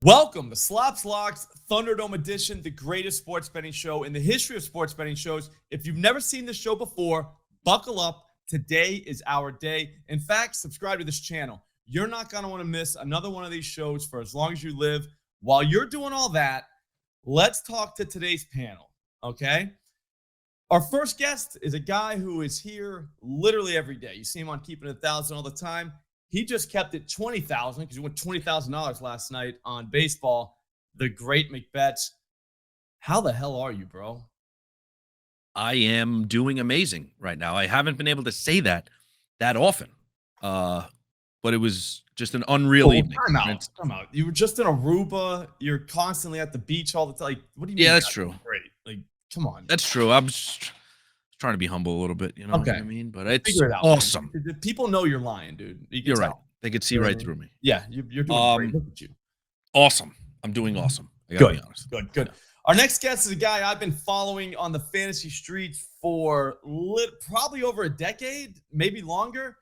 Welcome to Slop's Locks Thunderdome edition, the greatest sports betting show in the history of sports betting shows. If you've never seen this show before, buckle up. Today is our day. In fact, subscribe to this channel. You're not going to want to miss another one of these shows for as long as you live. While you're doing all that, let's talk to today's panel, okay? Our first guest is a guy who is here literally every day. You see him on Keeping It 1,000 all the time. He just kept it $20,000 because he won $20,000 last night on baseball. The great MCbets. How the hell are you, bro? I am doing amazing right now. I haven't been able to say that often, but it was just an unreal evening. Time out. You were just in Aruba. You're constantly at the beach all the time. Like, what do you mean? Yeah, that's true. Great. Like, come on. That's true. I'm just trying to be humble a little bit. You know what I mean? But it's Figure it out, awesome. Man. People know you're lying, dude. You're right. They could see right through me. Yeah, you're doing great. Look at you. Awesome. I'm doing awesome. I gotta be honest. Good. Our next guest is a guy I've been following on the fantasy streets for probably over a decade, maybe longer.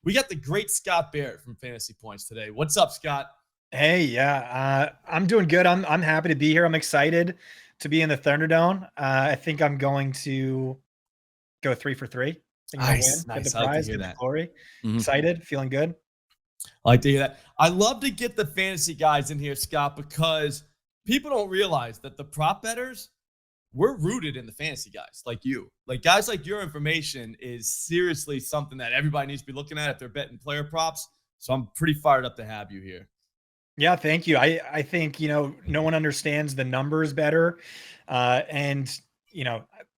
We got the great Scott Barrett from Fantasy Points today. What's up, Scott? Hey, yeah, I'm doing good. I'm happy to be here. I'm excited to be in the Thunderdome. I think I'm going to go 3 for 3. Nice. Get the prize, get the glory. Excited, feeling good. I like to hear that. I love to get the fantasy guys in here, Scott, because people don't realize that the prop bettors, we're rooted in the fantasy guys like you. Like guys like your information is seriously something that everybody needs to be looking at if they're betting player props. So I'm pretty fired up to have you here. Yeah, thank you. I think, no one understands the numbers better. And,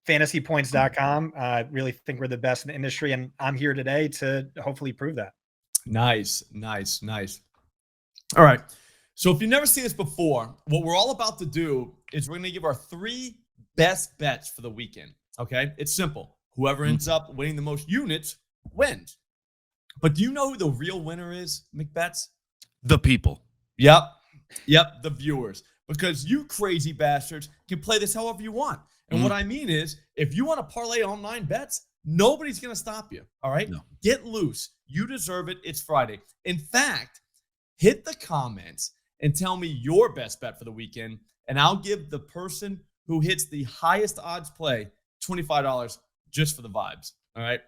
fantasypoints.com. I really think we're the best in the industry. And I'm here today to hopefully prove that. Nice. All right. So if you've never seen this before, what we're all about to do is we're going to give our 3 best bets for the weekend. Okay. It's simple. Whoever ends up winning the most units wins. But do you know who the real winner is, MCbets? The people. Yep. The viewers. Because you crazy bastards can play this however you want. And what I mean is, if you want to parlay online bets, nobody's going to stop you. All right? No. Get loose. You deserve it. It's Friday. In fact, hit the comments and tell me your best bet for the weekend, and I'll give the person who hits the highest odds play $25 just for the vibes. All right?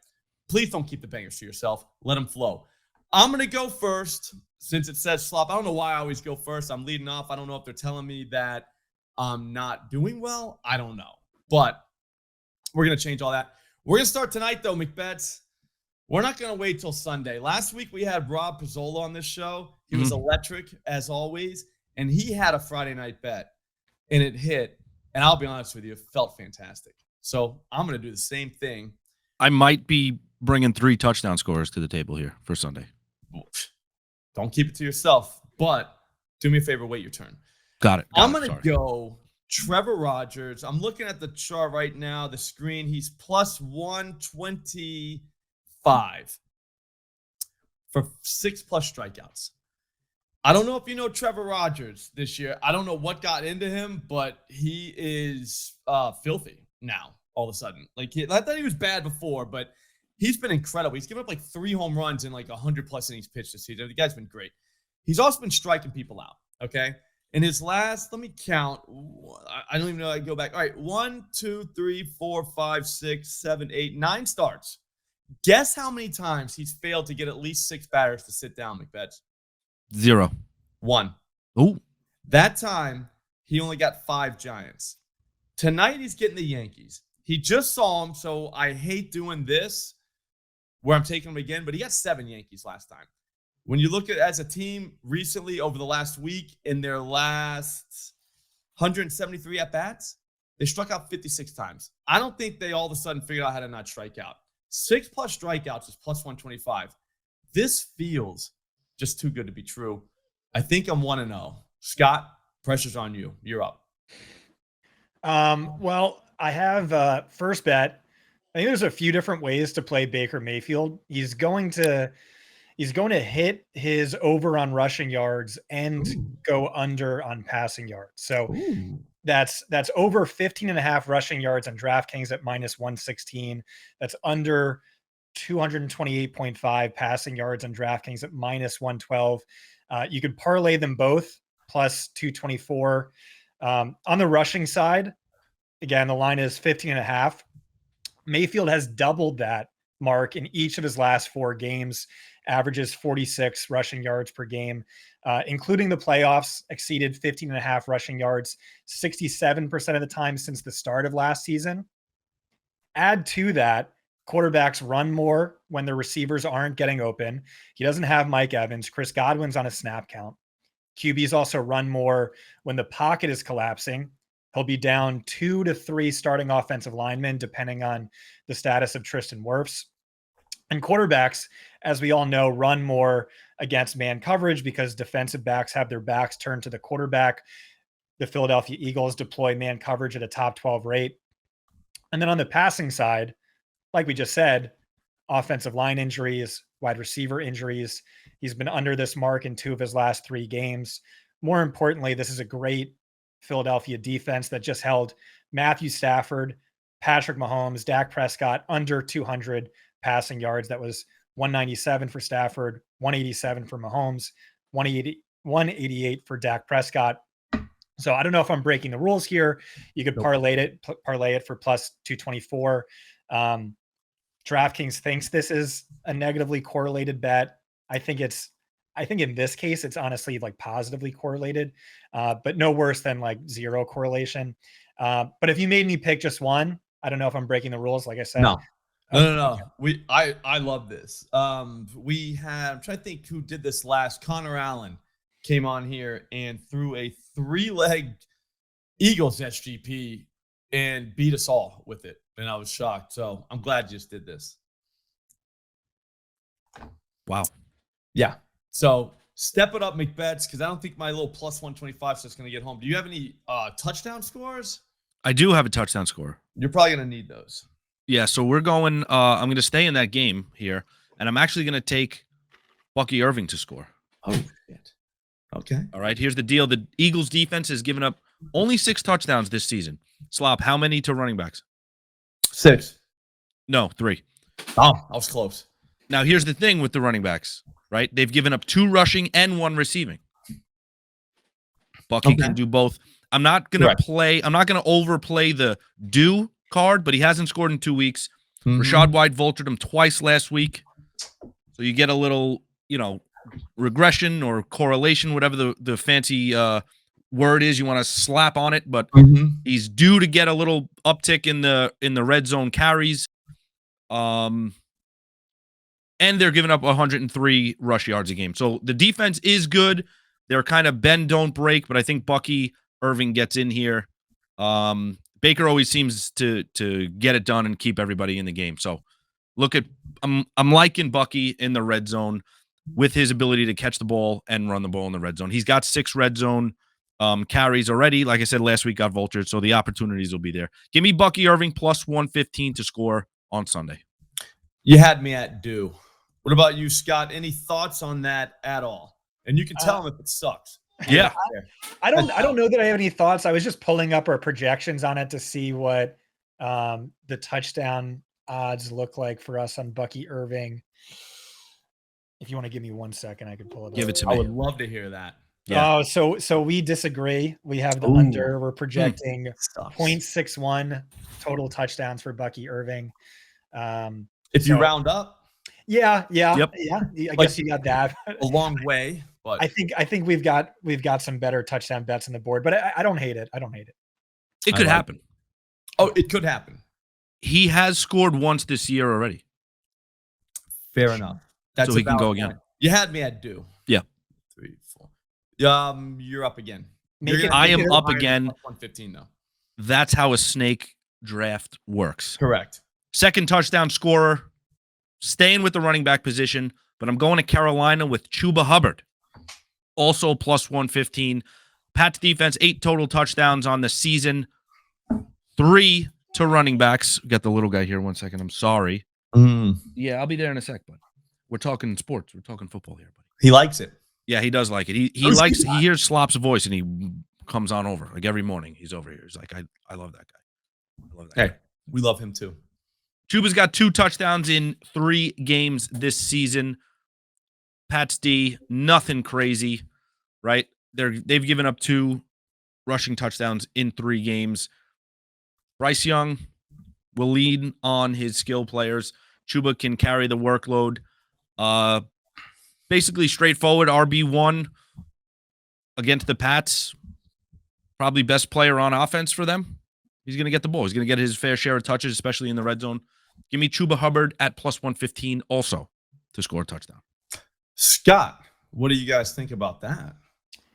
Please don't keep the bangers to yourself. Let them flow. I'm going to go first since it says Slop. I don't know why I always go first. I'm leading off. I don't know if they're telling me that I'm not doing well. I don't know. But we're going to change all that. We're going to start tonight, though, MCbets. We're not going to wait till Sunday. Last week, we had Rob Pizzola on this show. He was electric, as always, and he had a Friday night bet, and it hit. And I'll be honest with you, it felt fantastic. So I'm going to do the same thing. I might be bringing 3 touchdown scorers to the table here for Sunday. Don't keep it to yourself, but do me a favor, wait your turn. Got it. I'm going to go Trevor Rogers. I'm looking at the chart right now, the screen. He's plus 125 for 6+ strikeouts. I don't know if you know Trevor Rogers this year. I don't know what got into him, but he is filthy now all of a sudden. Like I thought he was bad before, but he's been incredible. He's given up like 3 home runs in like 100+ innings pitched this season. The guy's been great. He's also been striking people out, okay? In his last, let me count. I don't even know. I go back. All right, 1, 2, 3, 4, 5, 6, 7, 8, 9 starts. Guess how many times he's failed to get at least 6 batters to sit down, MCbets? 0. 1. Oh. That time, he only got 5 Giants. Tonight, he's getting the Yankees. He just saw him, so I hate doing this where I'm taking him again, but he got 7 Yankees last time. When you look at as a team recently over the last week, in their last 173 at-bats, they struck out 56 times. I don't think they all of a sudden figured out how to not strike out. 6+ strikeouts is plus 125. This feels just too good to be true. I think I'm 1-0. Scott, pressure's on you. You're up. Well, I have first bet. I think there's a few different ways to play Baker Mayfield. He's going to hit his over on rushing yards and go under on passing yards. So that's over 15.5 rushing yards on DraftKings at -116. That's under 228.5 passing yards on DraftKings at -112. You could parlay them both plus 224. On the rushing side, again, the line is 15.5. Mayfield has doubled that mark in each of his last 4 games, averages 46 rushing yards per game, including the playoffs, exceeded 15.5 rushing yards 67% of the time since the start of last season. Add to that, quarterbacks run more when the receivers aren't getting open. He doesn't have Mike Evans. Chris Godwin's on a snap count. QBs also run more when the pocket is collapsing. He'll be down 2 to 3 starting offensive linemen, depending on the status of Tristan Wirfs. And quarterbacks, as we all know, run more against man coverage because defensive backs have their backs turned to the quarterback. The Philadelphia Eagles deploy man coverage at a top 12 rate. And then on the passing side, like we just said, offensive line injuries, wide receiver injuries. He's been under this mark in 2 of his last 3 games. More importantly, this is a great Philadelphia defense that just held Matthew Stafford, Patrick Mahomes, Dak Prescott under 200 passing yards. That was 197 for Stafford, 187 for Mahomes, 188 for Dak Prescott. So I don't know if I'm breaking the rules here. You could parlay it for plus 224. DraftKings thinks this is a negatively correlated bet. I think in this case, it's honestly like positively correlated, but no worse than like 0 correlation. But if you made me pick just one, I don't know if I'm breaking the rules. Like I said, No. I love this. I'm trying to think who did this last. Connor Allen came on here and threw a 3-leg Eagles SGP and beat us all with it. And I was shocked. So I'm glad you just did this. Wow. Yeah. So step it up, McBets, because I don't think my little plus 125 is just going to get home. Do you have any touchdown scores? I do have a touchdown score. You're probably going to need those. Yeah, so we're going I'm going to stay in that game here, and I'm actually going to take Bucky Irving to score. Oh, shit. Okay. All right, here's the deal. The Eagles defense has given up only 6 touchdowns this season. Slop, how many to running backs? 6. No, 3. Oh, I was close. Now, here's the thing with the running backs, right? They've given up 2 rushing and 1 receiving. Bucky can do both. I'm not going to overplay the do card, but he hasn't scored in 2 weeks. Mm-hmm. Rashad White vultured him twice last week. So you get a little, regression or correlation, whatever the fancy word is you want to slap on it, but he's due to get a little uptick in the red zone carries. And they're giving up 103 rush yards a game. So the defense is good. They're kind of bend, don't break, but I think Bucky Irving gets in here. Baker always seems to get it done and keep everybody in the game. So I'm liking Bucky in the red zone with his ability to catch the ball and run the ball in the red zone. He's got 6 red zone carries already. Like I said, last week got vultured, so the opportunities will be there. Give me Bucky Irving plus 115 to score on Sunday. You had me at do. What about you, Scott? Any thoughts on that at all? And you can tell him if it sucks. Yeah. I don't know that I have any thoughts. I was just pulling up our projections on it to see what the touchdown odds look like for us on Bucky Irving. If you want to give me 1 second, I can pull it up. Give it to me. I would love to hear that. Yeah. Oh, so we disagree. We have the under. We're projecting 0.61 total touchdowns for Bucky Irving. If you round up. Yeah. Yep. Yeah. I guess you got that. A long way. But I think we've got some better touchdown bets on the board, but I don't hate it. It could happen. Oh, it could happen. He has scored once this year already. Fair enough. That's so he can go again. You had me at do. Yeah. 3, 4. You're up again. I am up again. 115 though. That's how a snake draft works. Correct. Second touchdown scorer, staying with the running back position, but I'm going to Carolina with Chuba Hubbard. Also plus 115. Pat's defense, 8 total touchdowns on the season. 3 to running backs. Got the little guy here. 1 second. I'm sorry. Yeah, I'll be there in a sec, bud. We're talking sports. We're talking football here, buddy. He likes it. Yeah, he does like it. He hears Slop's voice and he comes on over. Like every morning, he's over here. He's like, I love that guy. Hey, we love him too. Chuba's got 2 touchdowns in 3 games this season. Pat's D, nothing crazy, right? they've given up 2 rushing touchdowns in 3 games. Bryce Young will lean on his skill players. Chuba can carry the workload. Basically straightforward RB1 against the Pats. Probably best player on offense for them. He's going to get the ball. He's going to get his fair share of touches, especially in the red zone. Give me Chuba Hubbard at plus 115 also to score a touchdown. Scott, what do you guys think about that?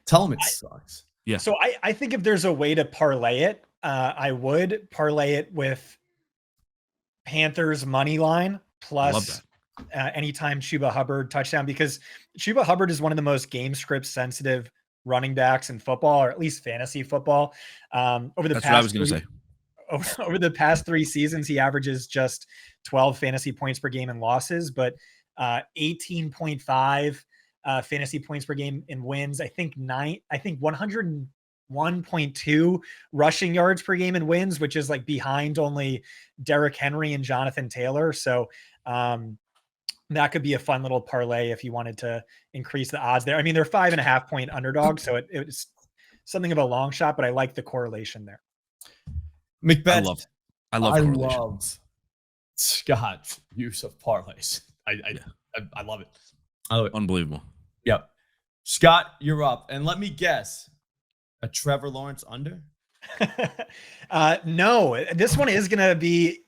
Tell him it sucks. Yeah. So I think if there's a way to parlay it, I would parlay it with Panthers money line plus anytime Chuba Hubbard touchdown, because Chuba Hubbard is one of the most game script sensitive running backs in football, or at least fantasy football. Over the past 3 seasons, he averages just 12 fantasy points per game in losses, but 18.5 fantasy points per game in wins. I think 101.2 rushing yards per game in wins, which is like behind only Derrick Henry and Jonathan Taylor. So that could be a fun little parlay if you wanted to increase the odds there. I mean, they're 5.5 point underdog, so it's something of a long shot, but I like the correlation there. McBeth, I love Scott's use of parlays. I love it. I love it. Unbelievable. Yep. Scott, you're up. And let me guess, a Trevor Lawrence under? No, this one is going to be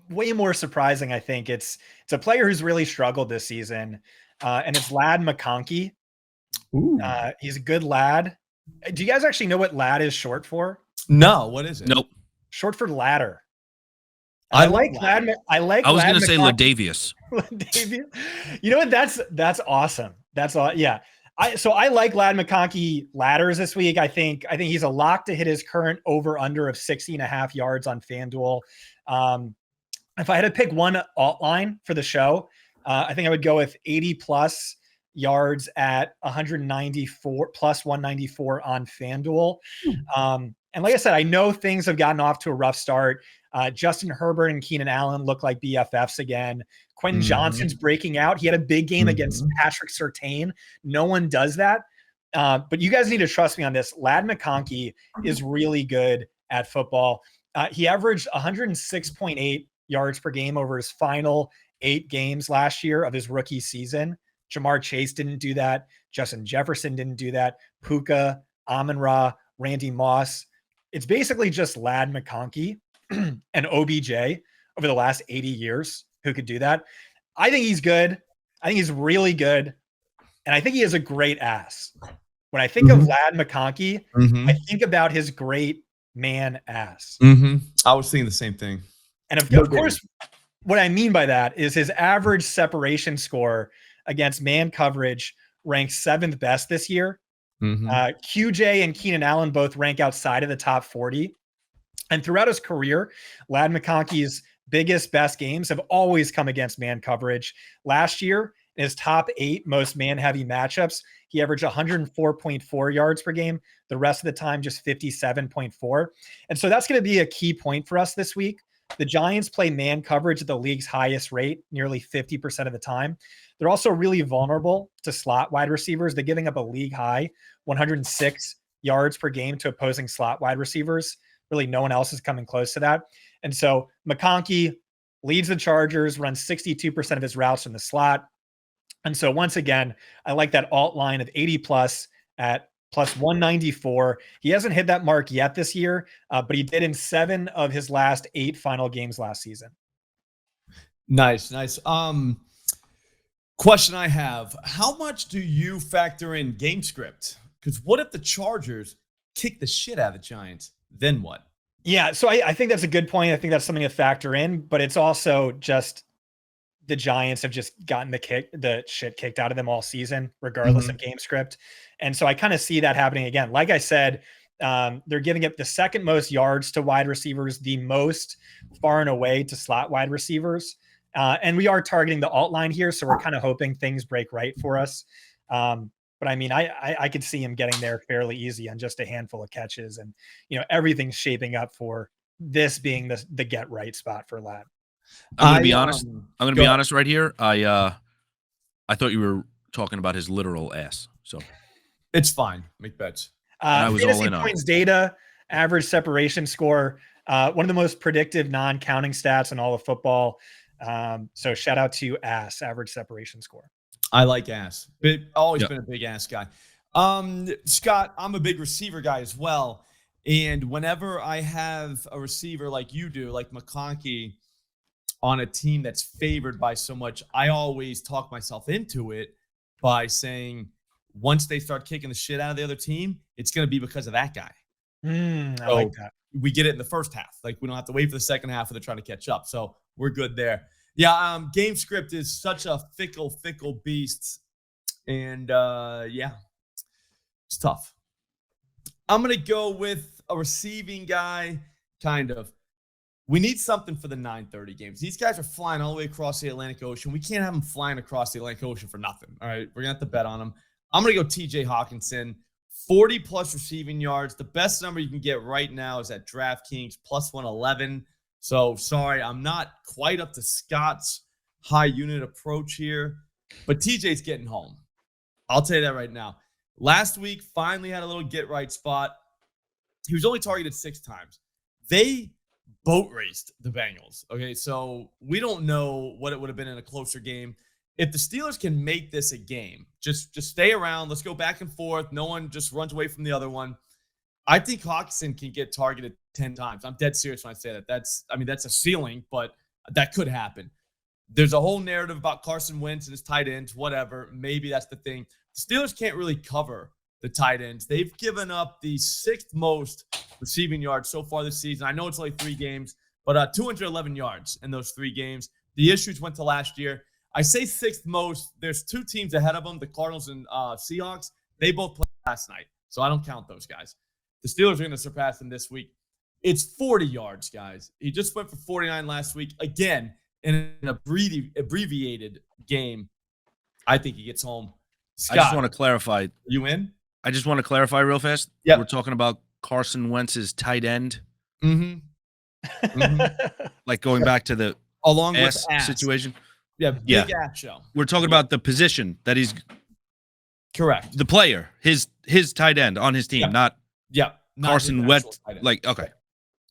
way more surprising. I think it's a player who's really struggled this season, and it's Ladd McConkey. He's a good lad. Do you guys actually know what lad is short for? No, what is it? Nope. Short for ladder. I like Ladd. I was going to say Ladavius. Ladavius. You know what? That's awesome. That's all. Yeah. I like Ladd McConkey ladders this week. I think he's a lock to hit his current over under of 60.5 yards on FanDuel. If I had to pick one alt line for the show, I think I would go with 80 plus yards at 194 plus 194 on FanDuel. And like I said, I know things have gotten off to a rough start. Justin Herbert and Keenan Allen look like BFFs again. Quentin Johnson's breaking out. He had a big game against Patrick Surtain. No one does that. But you guys need to trust me on this. Ladd McConkey is really good at football. He averaged 106.8 yards per game over his final 8 games last year of his rookie season. Jamar Chase didn't do that. Justin Jefferson didn't do that. Puka, Amon-Ra, Randy Moss. It's basically just Ladd McConkey and OBJ over the last 80 years who could do that. I think he's good. I think he's really good. And I think he has a great ass. When I think of Ladd McConkey, I think about his great man ass. I was thinking the same thing. And of course, what I mean by that is his average separation score against man coverage ranks 7th best this year. QJ and Keenan Allen both rank outside of the top 40. And throughout his career, Ladd McConkey's biggest, best games have always come against man coverage. Last year, in his top 8 most man-heavy matchups, he averaged 104.4 yards per game. The rest of the time, just 57.4. And so that's going to be a key point for us this week. The Giants play man coverage at the league's highest rate, nearly 50% of the time. They're also really vulnerable to slot wide receivers. They're giving up a league high 106 yards per game to opposing slot wide receivers. Really, no one else is coming close to that. And so McConkey leads the Chargers, runs 62% of his routes from the slot. And so once again, I like that alt line of 80 plus at plus 194. He hasn't hit that mark yet this year, but he did in 7 of his last 8 final games last season. Nice. Question I have, how much do you factor in game script? Because what if the Chargers kick the shit out of the Giants? Then what? Yeah, so I think that's a good point. I think that's something to factor in, but it's also just the Giants have just gotten the shit kicked out of them all season, regardless of game script. And so I kind of see that happening again. Like I said, they're giving up the second most yards to wide receivers, the most far and away to slot wide receivers. And we are targeting the alt line here, so we're kind of hoping things break right for us. But I mean, I could see him getting there fairly easy on just a handful of catches, and everything's shaping up for this being the get right spot for Ladd. I'm gonna be honest. I'm gonna be honest right here. I thought you were talking about his literal ass. So It's fine. McBets. I was Fantasy all in on points data, average separation score, one of the most predictive non-counting stats in all of football. So shout out to average separation score. I like ass. Always been a big ass guy. Scott, I'm a big receiver guy as well. And whenever I have a receiver like you do, like McConkey, on a team that's favored by so much, I always talk myself into it by saying once they start kicking the shit out of the other team, it's going to be because of that guy. I like that. We get it in the first half. Like, we don't have to wait for the second half where they're trying to catch up. So we're good there. Yeah, game script is such a fickle beast. And, it's tough. I'm going to go with a receiving guy, kind of. We need something for the 9:30 games. These guys are flying all the way across the Atlantic Ocean. We can't have them flying across the Atlantic Ocean for nothing. All right, we're going to have to bet on them. I'm going to go TJ Hawkinson, 40-plus receiving yards. The best number you can get right now is at DraftKings, plus 111. So, sorry, I'm not quite up to Scott's high unit approach here, but TJ's getting home. I'll tell you that right now. Last week, finally had a little get-right spot. He was only targeted 6 times. They boat raced the Bengals. Okay, so we don't know what it would have been in a closer game. If the Steelers can make this a game, just stay around. Let's go back and forth. No one just runs away from the other one. I think Hawkinson can get targeted 10 times. I'm dead serious when I say that. That's a ceiling, but that could happen. There's a whole narrative about Carson Wentz and his tight ends, whatever. Maybe that's the thing. The Steelers can't really cover the tight ends. They've given up the 6th most receiving yards so far this season. I know it's only 3 games, but 211 yards in those 3 games. The issues went to last year. I say 6th most. There's 2 teams ahead of them, the Cardinals and Seahawks. They both played last night, so I don't count those guys. The Steelers are going to surpass them this week. It's 40 yards, guys. He just went for 49 last week. Again, in an abbreviated game, I think he gets home. Scott, I just want to clarify. You in? I just want to clarify real fast. Yeah, we're talking about Carson Wentz's tight end. Like going back to the along with ass situation. Yeah, big ass show. We're talking about the position that he's correct. The player, his tight end on his team, not Carson Wentz. Like, okay,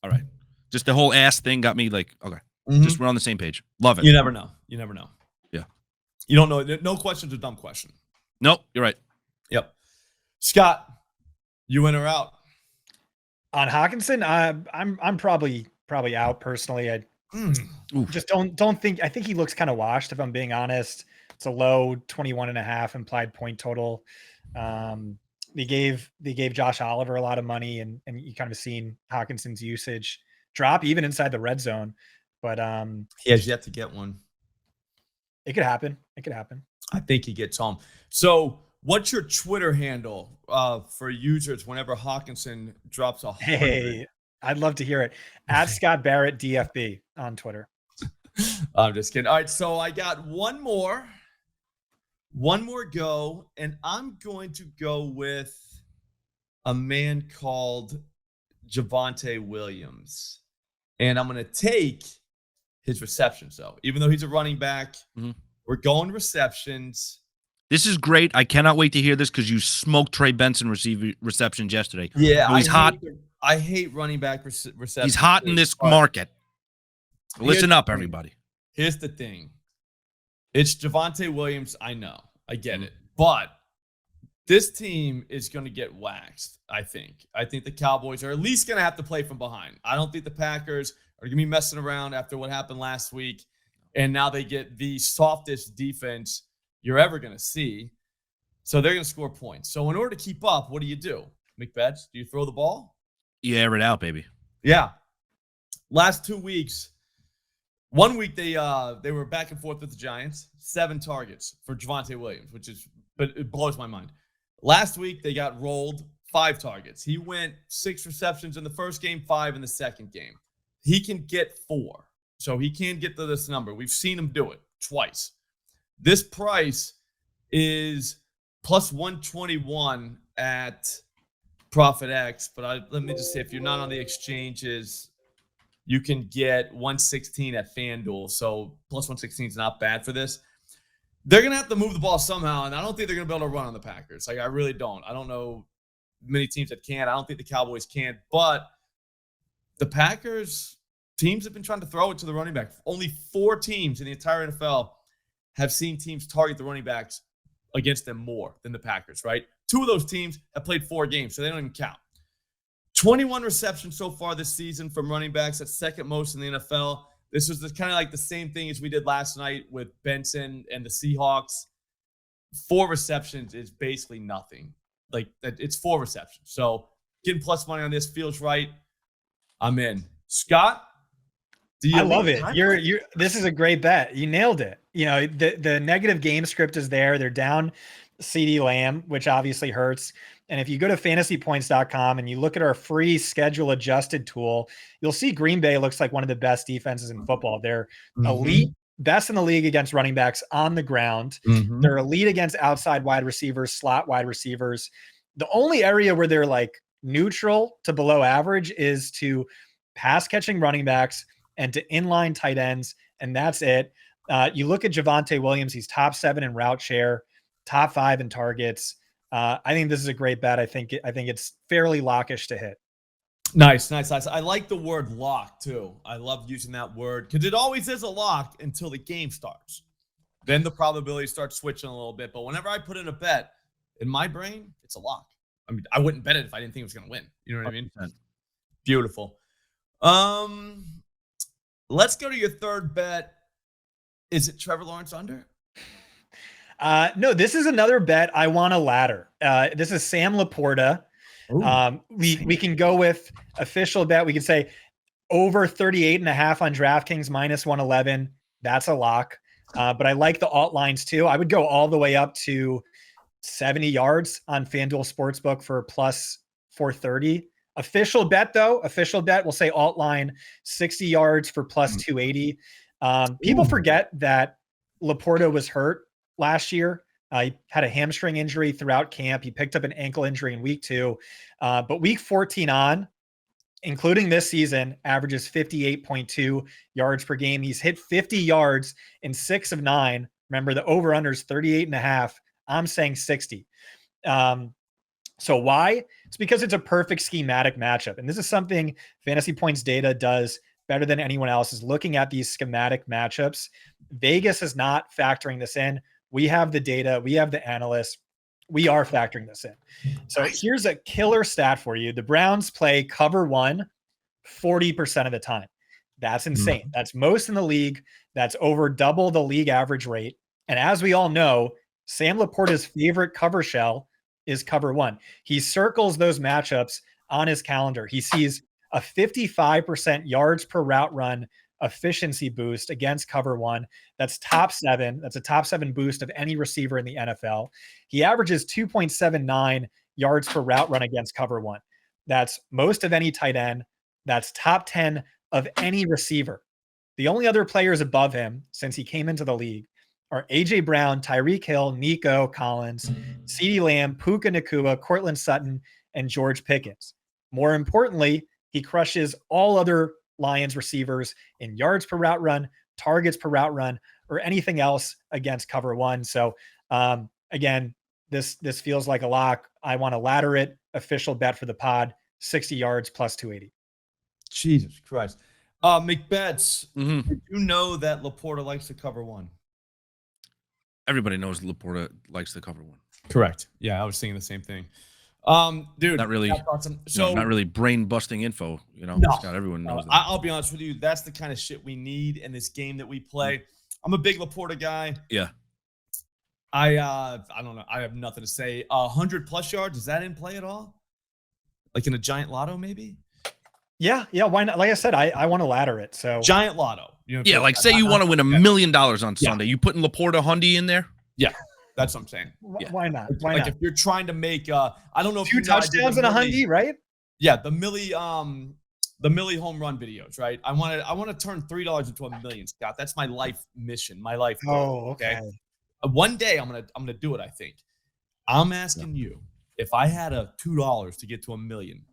all right. Just the whole ass thing got me like, okay. Just we're on the same page. Love it. You never know. Yeah. You don't know. No question's a dumb question. Nope, you're right. Yep. Scott, you in or out? On Hawkinson, I'm probably out personally. I just don't think. I think he looks kind of washed, if I'm being honest. It's a low 21.5 implied point total. They gave Josh Oliver a lot of money, and you kind of seen Hawkinson's usage drop even inside the red zone. But he has yet to get one. It could happen. I think he gets home. So, what's your Twitter handle for users whenever Hawkinson drops 100? Hey, I'd love to hear it. At Scott Barrett DFB on Twitter. I'm just kidding. All right, so I got one more go, and I'm going to go with a man called Javonte Williams. And I'm going to take his receptions, though. Even though he's a running back, we're going receptions. This is great. I cannot wait to hear this because you smoked Trey Benson receptions yesterday. Yeah, he's hot. I hate running back receptions. He's hot in this market. Listen up, everybody. Here's the thing. It's Javonte Williams. I know. I get it. But this team is going to get waxed, I think. I think the Cowboys are at least going to have to play from behind. I don't think the Packers are going to be messing around after what happened last week. And now they get the softest defense you're ever going to see. So they're going to score points. So in order to keep up, what do? McBets, do you throw the ball? You air it out, baby. Yeah. Last 2 weeks, 1 week they were back and forth with the Giants, 7 targets for Javonte Williams, but it blows my mind. Last week they got rolled 5 targets. He went 6 receptions in the first game, 5 in the second game. He can get 4. So he can get to this number. We've seen him do it twice. This price is plus 121 at ProfitX, but let me just say, if you're not on the exchanges, you can get 116 at FanDuel. So plus 116 is not bad for this. They're going to have to move the ball somehow, and I don't think they're going to be able to run on the Packers. Like, I really don't. I don't know many teams that can. I don't think the Cowboys can, but the Packers teams have been trying to throw it to the running back. Only 4 teams in the entire NFL have seen teams target the running backs against them more than the Packers, right? 2 of those teams have played 4 games, so they don't even count. 21 receptions so far this season from running backs. That's second most in the NFL. This was kind of like the same thing as we did last night with Benson and the Seahawks. 4 receptions is basically nothing. Like, it's 4 receptions. So getting plus money on this feels right. I'm in. Scott, I love it. This is a great bet. You nailed it. You know, the negative game script is there. They're down CeeDee Lamb, which obviously hurts. And if you go to fantasypoints.com and you look at our free schedule adjusted tool, you'll see Green Bay looks like one of the best defenses in football. They're elite, best in the league against running backs on the ground. They're elite against outside wide receivers, slot wide receivers. The only area where they're like neutral to below average is to pass catching running backs and to inline tight ends. And that's it. You look at Javonte Williams, he's top 7 in route share, top 5 in targets. I think this is a great bet. I think it's fairly lockish to hit. Nice. I like the word lock too. I love using that word because it always is a lock until the game starts. Then the probability starts switching a little bit. But whenever I put in a bet, in my brain, it's a lock. I mean, I wouldn't bet it if I didn't think it was going to win. You know what I mean? Beautiful. Let's go to your third bet. Is it Trevor Lawrence under? No, this is another bet I want to ladder. This is Sam Laporta. We can go with official bet. We can say over 38.5 on DraftKings minus 111. That's a lock. But I like the alt lines too. I would go all the way up to 70 yards on FanDuel Sportsbook for plus 430. Official bet though, we'll say alt line 60 yards for plus 280. People forget that Laporta was hurt last year. He had a hamstring injury throughout camp. He picked up an ankle injury in week 2. But week 14 on, including this season, averages 58.2 yards per game. He's hit 50 yards in 6 of 9. Remember, the over-under is 38.5. I'm saying 60. So why? It's because it's a perfect schematic matchup. And this is something Fantasy Points data does better than anyone else, is looking at these schematic matchups. Vegas is not factoring this in. We have the data. We have the analysts. We are factoring this in. So here's a killer stat for you. The Browns play cover 1 40% of the time. That's insane. That's most in the league. That's over double the league average rate. And as we all know, Sam Laporta's favorite cover shell is cover 1. He circles those matchups on his calendar. He sees a 55% yards per route run efficiency boost against cover 1. That's top 7. That's a top 7 boost of any receiver in the NFL. He averages 2.79 yards per route run against cover 1. That's most of any tight end. That's top 10 of any receiver. The only other players above him since he came into the league are A.J. Brown, Tyreek Hill, Nico Collins, CeeDee Lamb, Puka Nacua, Cortland Sutton, and George Pickens. More importantly, he crushes all other Lions receivers in yards per route run, targets per route run, or anything else against cover 1. So again, this feels like a lock. I want to ladder it. Official bet for the pod, 60 yards plus 280. Jesus Christ. McBets, did you know that Laporta likes to cover 1? Everybody knows Laporta likes the cover 1. Correct. Yeah, I was thinking the same thing. Dude, not really. So not really brain busting info. No, Scott, everyone knows that. I'll be honest with you. That's the kind of shit we need in this game that we play. I'm a big Laporta guy. Yeah. I don't know. I have nothing to say. 100 plus yards, is that in play at all? Like in a giant lotto, maybe? Yeah. Why not? Like I said, I want to ladder it. So giant lotto. Yeah, like say you want to win $1 million on Sunday. You putting Laporta Hundy in there? Yeah. That's what I'm saying. Why not? Like if you're trying to make I don't know if 2 touchdowns and a Hundy, right? Yeah, the Millie home run videos, right? I want to turn $3 into $1 million, Scott. That's my life mission, my life goal. Oh, okay. One day I'm gonna do it. I think. I'm asking you if I had a $2 to get to $1 million,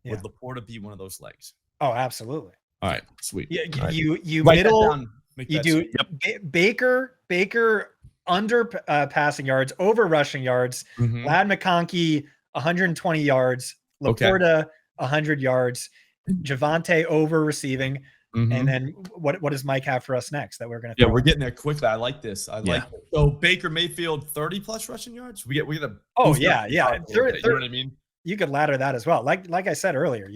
would Laporta be one of those legs? Oh, absolutely. All right, sweet. Yeah, right. you Write middle. that down, You do Baker under passing yards, over rushing yards. Lad McConkey, 120 yards. Laporta, 100 yards. Javante over receiving. And then what does Mike have for us next that we're going to? Yeah, we're getting there quickly. I like this. I like it. So Baker Mayfield, 30 plus rushing yards. We get a. Oh yeah. You know what I mean? You could ladder that as well. Like I said earlier,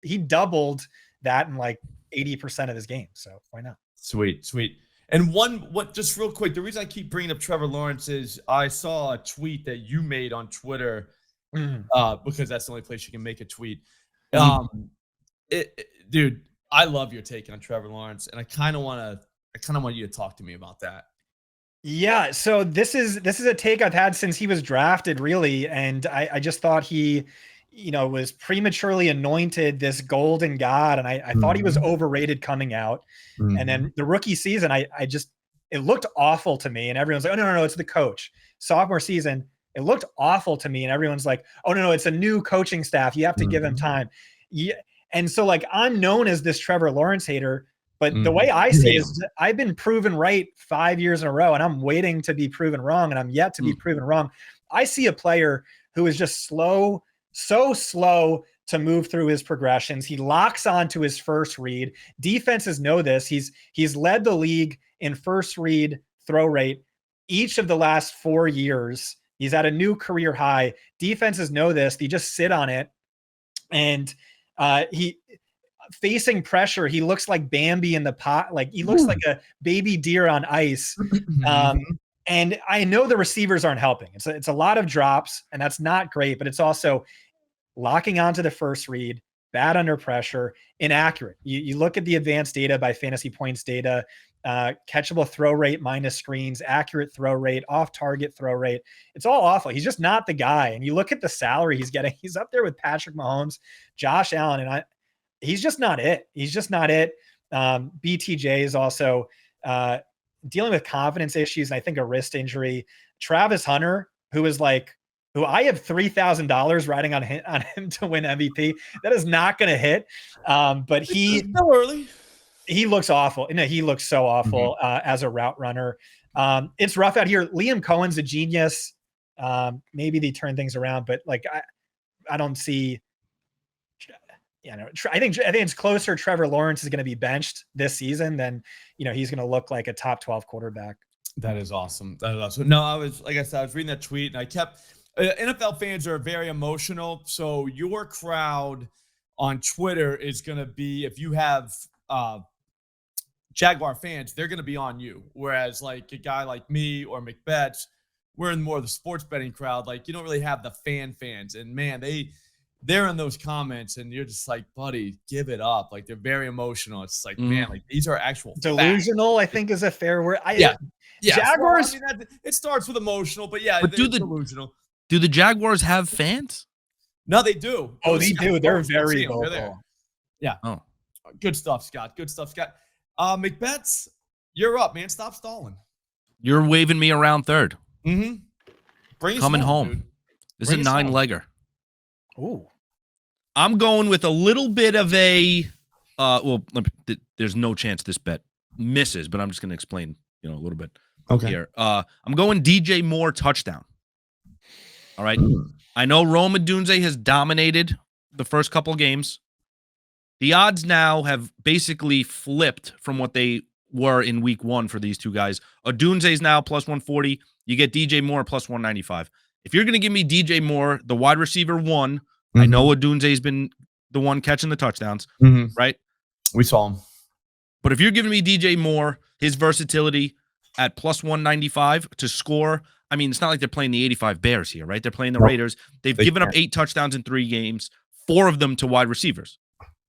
he doubled that in like 80% of his games. So why not? Sweet. And just real quick, the reason I keep bringing up Trevor Lawrence is I saw a tweet that you made on Twitter because that's the only place you can make a tweet. Dude, I love your take on Trevor Lawrence, and I kind of want you to talk to me about that. Yeah, so this is a take I've had since he was drafted, really, and I just thought he, was prematurely anointed this golden god, and I thought he was overrated coming out. And then the rookie season, it looked awful to me, and everyone's like, oh no, it's the coach. Sophomore season, it looked awful to me, and everyone's like, oh no, it's a new coaching staff. You have to give him time. Yeah. And so like I'm known as this Trevor Lawrence hater, but the way I see it is I've been proven right 5 years in a row, and I'm waiting to be proven wrong, and I'm yet to be proven wrong. I see a player who is just so slow to move through his progressions. He locks onto his first read. Defenses know this. He's led the league in first read throw rate each of the last 4 years. He's at a new career high. Defenses know this. They just sit on it. And he facing pressure, he looks like Bambi in the pot. Like he looks like a baby deer on ice. And I know the receivers aren't helping. It's a lot of drops, and that's not great, but it's also locking onto the first read, bad under pressure, inaccurate. You look at the advanced data by Fantasy Points data, catchable throw rate minus screens, accurate throw rate, off target throw rate. It's all awful. He's just not the guy. And you look at the salary he's getting, he's up there with Patrick Mahomes, Josh Allen, and he's just not it. He's just not it. BTJ is also dealing with confidence issues, and I think a wrist injury. Travis Hunter, who I have $3,000 riding on him to win MVP. That is not going to hit. But he's still early. He looks awful. No, he looks so awful as a route runner. It's rough out here. Liam Cohen's a genius. Maybe they turn things around, but like I don't see. I think it's closer. Trevor Lawrence is going to be benched this season than he's going to look like a top 12 quarterback. That is awesome. No, I was reading that tweet, and I kept. NFL fans are very emotional, so your crowd on Twitter is going to be, if you have Jaguar fans, they're going to be on you. Whereas like a guy like me or McBets, we're in more of the sports betting crowd. Like you don't really have the fans, and man, they're in those comments, and you're just like, buddy, give it up. Like they're very emotional. It's like, man, like these are actual delusional. Facts. I think is a fair word. Yeah. Jaguars. Well, I mean, it starts with emotional, but yeah, but delusional. Do the Jaguars have fans? No, they do. Oh, they do. They're very vocal. They're there. Yeah. Oh, good stuff, Scott. McBets, you're up, man. Stop stalling. You're waving me around third. Bring us Coming home. Dude. This is a 9-legger. Ooh. I'm going with a little bit of a there's no chance this bet misses, but I'm just going to explain, a little bit here. I'm going DJ Moore touchdown. All right. I know Rome Odunze has dominated the first couple of games. The odds now have basically flipped from what they were in week 1 for these two guys. Odunze is now plus 140. You get DJ Moore plus 195. If you're going to give me DJ Moore, the wide receiver 1, I know Odunze has been the one catching the touchdowns, right? We saw him. But if you're giving me DJ Moore, his versatility at plus 195 to score, I mean, it's not like they're playing the 85 Bears here, right? They're playing the Raiders. They've given up 8 touchdowns in 3 games, 4 of them to wide receivers.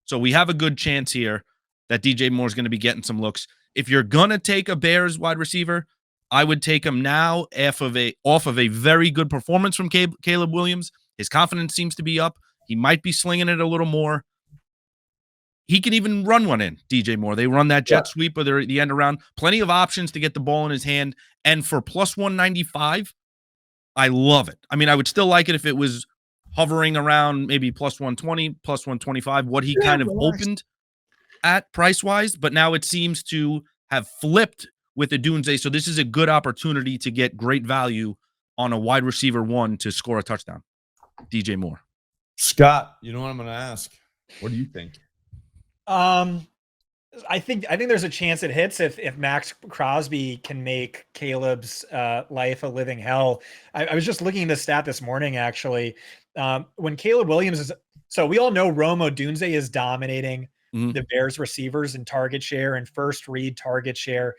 So we have a good chance here that DJ Moore is going to be getting some looks. If you're going to take a Bears wide receiver, I would take him now off of a very good performance from Caleb Williams. His confidence seems to be up. He might be slinging it a little more. He can even run one in, DJ Moore. They run that jet sweep or they're at the end around. Plenty of options to get the ball in his hand. And for plus 195, I love it. I mean, I would still like it if it was hovering around maybe plus 120, plus 125, what he kind of opened at price-wise. But now it seems to have flipped with Odunze. So this is a good opportunity to get great value on a wide receiver 1 to score a touchdown. DJ Moore. Scott, you know what I'm going to ask? What do you think? I think there's a chance it hits if Max Crosby can make Caleb's life a living hell. I was just looking at the stat this morning, actually. When Caleb Williams is, so we all know Rome Odunze is dominating the Bears receivers in target share and first read target share,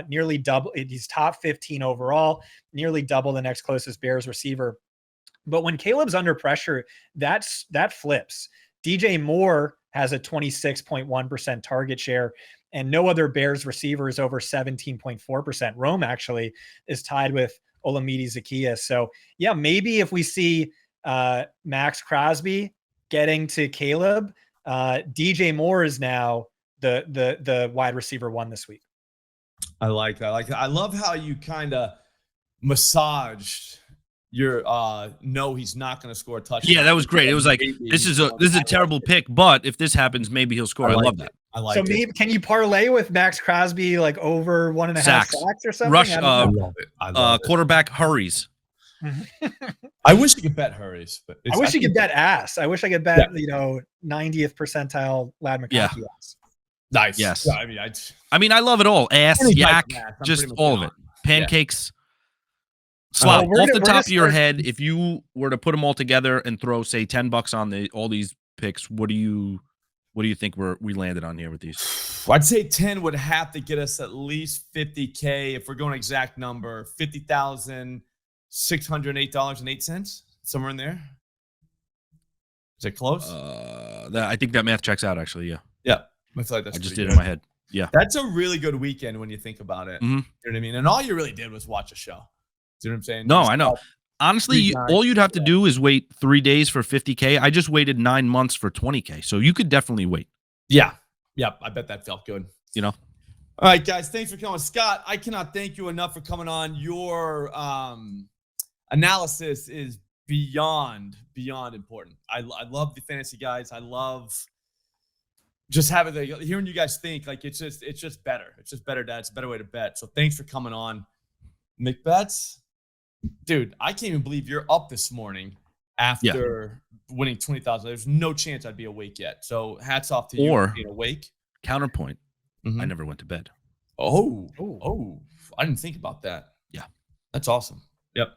nearly double. He's top 15 overall, nearly double the next closest Bears receiver. But when Caleb's under pressure, that flips. DJ Moore has a 26.1% target share, and no other Bears receiver is over 17.4%. Rome actually is tied with Olamide Zaccheaus. So yeah, maybe if we see Max Crosby getting to Caleb, DJ Moore is now the wide receiver 1 this week. I like that. I love how you kind of massaged your no, he's not going to score a touchdown. Yeah, that was great. It was like, this is a terrible pick, but if this happens, maybe he'll score. I love that. I like so it. Maybe can you parlay with Max Crosby like over 1.5 sacks or something? Rush, I love it. Quarterback hurries. I wish you could bet hurries, but I wish you could bet ass. I wish I could bet 90th percentile Lad McConkey ass. Nice. Yes. Yeah, I mean, I love it all. Ass, yak, just all of it. Pancakes. Slop, off the top of your head, if you were to put them all together and throw, say, $10 on all these picks, what do you think we landed on here with these? I'd say 10 would have to get us at least $50K. If we're going exact number, $50,608.08, somewhere in there. Is it close? I think that math checks out. Actually, yeah. Yeah, I feel like that's. I just did it in my head. Yeah, that's a really good weekend when you think about it. Mm-hmm. You know what I mean? And all you really did was watch a show. Do you know what I'm saying? No, I know. Honestly, all you'd have to do is wait 3 days for $50K. I just waited 9 months for $20K. So you could definitely wait. Yeah. Yep. I bet that felt good. You know? All right, guys. Thanks for coming. Scott, I cannot thank you enough for coming on. Your analysis is beyond important. I love the fantasy guys. I love just hearing you guys think. Like, it's just better. It's just better, Dad. It's a better way to bet. So thanks for coming on. McBets. Dude, I can't even believe you're up this morning after winning 20,000. There's no chance I'd be awake yet. So hats off to you for being awake. Counterpoint. I never went to bed. Oh, I didn't think about that. Yeah. That's awesome. Yep.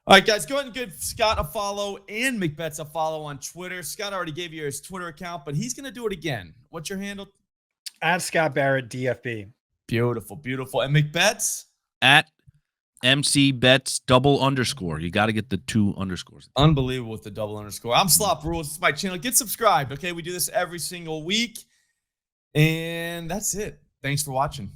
All right, guys, go ahead and give Scott a follow and McBets a follow on Twitter. Scott already gave you his Twitter account, but he's going to do it again. What's your handle? At Scott Barrett, DFB. Beautiful, beautiful. And McBets? At MCbets _. You got to get the 2 underscores. Unbelievable with the double underscore. I'm Slop Rules. This is my channel. Get subscribed, okay? We do this every single week. And that's it. Thanks for watching.